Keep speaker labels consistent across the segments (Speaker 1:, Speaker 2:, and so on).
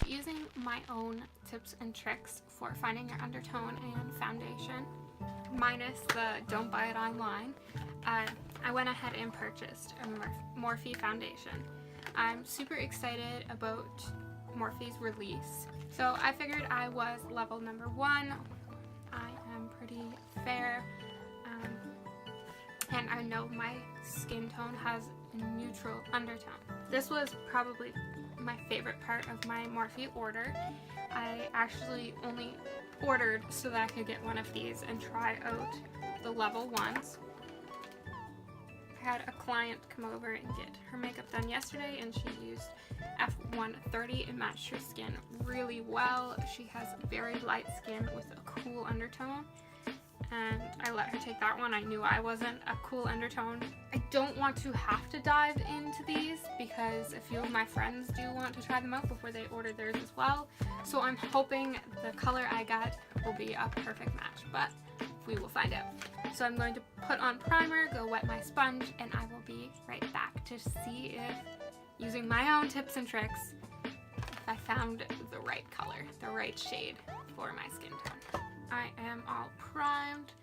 Speaker 1: using my own tips and tricks for finding your undertone and foundation, minus the don't buy it online, I went ahead and purchased a Morphe foundation. I'm super excited about Morphe's release. So I figured I was level number 1. I am pretty fair, and I know my skin tone has a neutral undertone. This was probably my favorite part of my Morphe order. I actually only ordered so that I could get one of these and try out the level 1s. I had a client come over and get her makeup done yesterday, and she used F130. It matched her skin really well. She has very light skin with a cool undertone, and I let her take that one. I knew I wasn't a cool undertone. I don't want to have to dive into these because a few of my friends do want to try them out before they order theirs as well. So I'm hoping the color I got will be a perfect match, but we will find out. So I'm going to put on primer, go wet my sponge, and I will be right back to see if, using my own tips and tricks, if I found the right color, the right shade for my skin tone. I am all primed.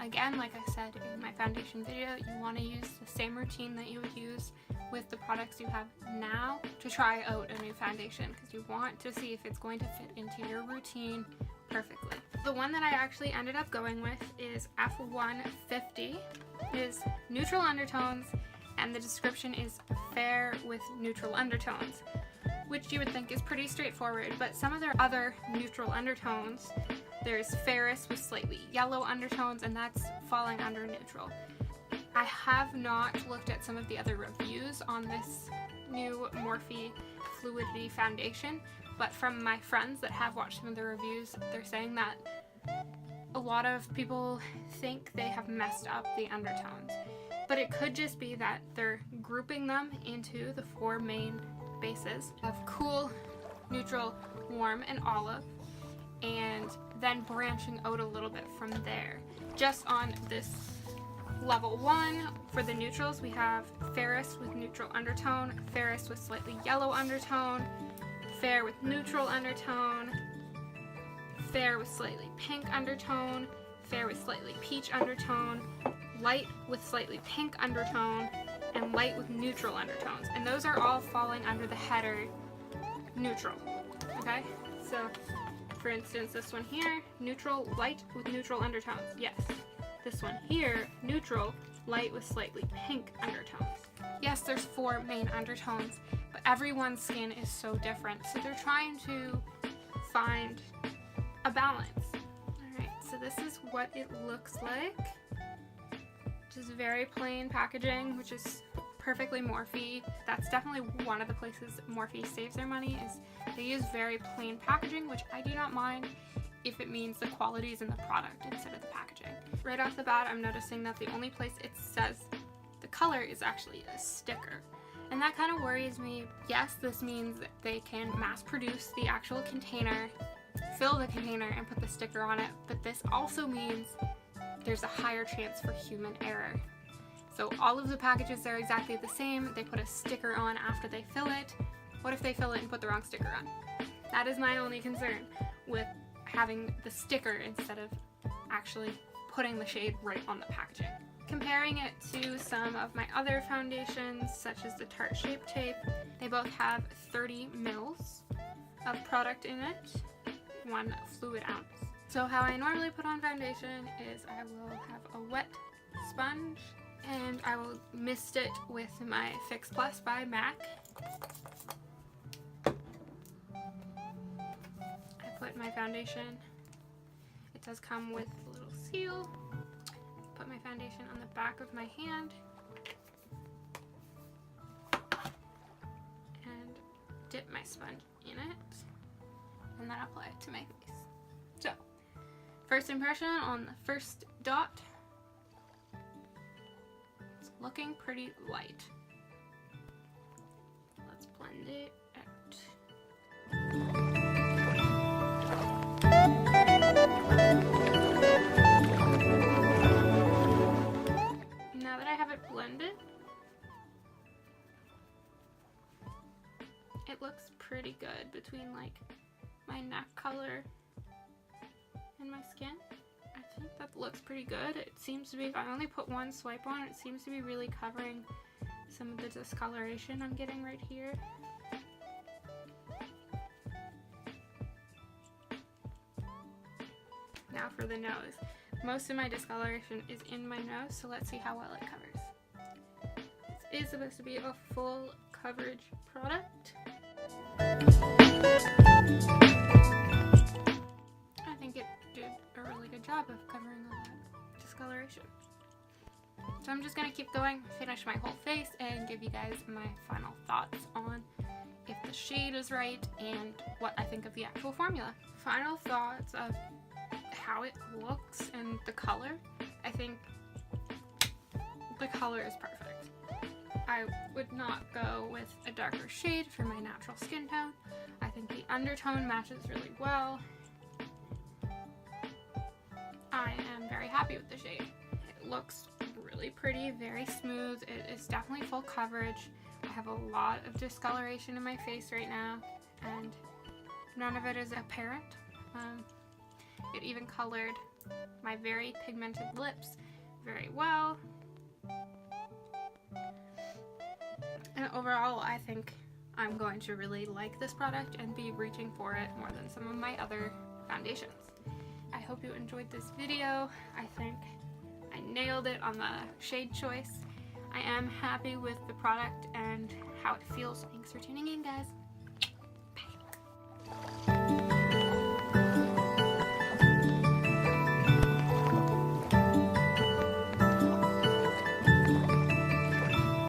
Speaker 1: Again, like I said in my foundation video, you want to use the same routine that you would use with the products you have now to try out a new foundation, because you want to see if it's going to fit into your routine perfectly. The one that I actually ended up going with is F150. It is neutral undertones, and the description is fair with neutral undertones, which you would think is pretty straightforward, but some of their other neutral undertones, there's fairest with slightly yellow undertones, and that's falling under neutral. I have not looked at some of the other reviews on this new Morphe Fluidity foundation, but from my friends that have watched some of the reviews, they're saying that a lot of people think they have messed up the undertones. But it could just be that they're grouping them into the 4 main bases of cool, neutral, warm, and olive, and then branching out a little bit from there. Just on this level 1, for the neutrals, we have fairest with neutral undertone, fairest with slightly yellow undertone, fair with neutral undertone, fair with slightly pink undertone, fair with slightly peach undertone, light with slightly pink undertone, and light with neutral undertones. And those are all falling under the header neutral. Okay? So, for instance, this one here, neutral, light with neutral undertones. Yes. This one here, neutral, light with slightly pink undertones. Yes, there's 4 main undertones, but everyone's skin is so different. So they're trying to find a balance. Alright, so this is what it looks like. Just very plain packaging, which is perfectly Morphe. That's definitely one of the places Morphe saves their money, is they use very plain packaging, which I do not mind if it means the quality is in the product instead of the packaging. Right off the bat, I'm noticing that the only place it says the color is actually a sticker. And that kind of worries me. Yes, this means that they can mass produce the actual container, fill the container, and put the sticker on it, but this also means there's a higher chance for human error. So all of the packages are exactly the same. They put a sticker on after they fill it. What if they fill it and put the wrong sticker on? That is my only concern with having the sticker instead of actually putting the shade right on the packaging. Comparing it to some of my other foundations, such as the Tarte Shape Tape, they both have 30 mils of product in it, 1 fluid ounce. So how I normally put on foundation is I will have a wet sponge and I will mist it with my Fix Plus by MAC. I put my foundation, it does come with a little seal. Put my foundation on the back of my hand and dip my sponge in it and then apply it to my face. So, first impression on the first dot, it's looking pretty light. Let's blend it out. it looks pretty good between like my neck color and my skin. I think that looks pretty good. It seems to be, I only put one swipe on, it seems to be really covering some of the discoloration I'm getting right here. Now for the nose. Most of my discoloration is in my nose, so let's see how well it covers. This is supposed to be a full coverage product. I think it did a really good job of covering all that discoloration. So I'm just going to keep going, finish my whole face, and give you guys my final thoughts on if the shade is right and what I think of the actual formula. Final thoughts of how it looks and the color. I think the color is perfect. I would not go with a darker shade for my natural skin tone. I think the undertone matches really well. I am very happy with the shade. It looks really pretty, very smooth. It is definitely full coverage. I have a lot of discoloration in my face right now, and none of it is apparent. It even colored my very pigmented lips very well. And overall, I think I'm going to really like this product and be reaching for it more than some of my other foundations. I hope you enjoyed this video. I think I nailed it on the shade choice. I am happy with the product and how it feels. Thanks for tuning in, guys. Bye.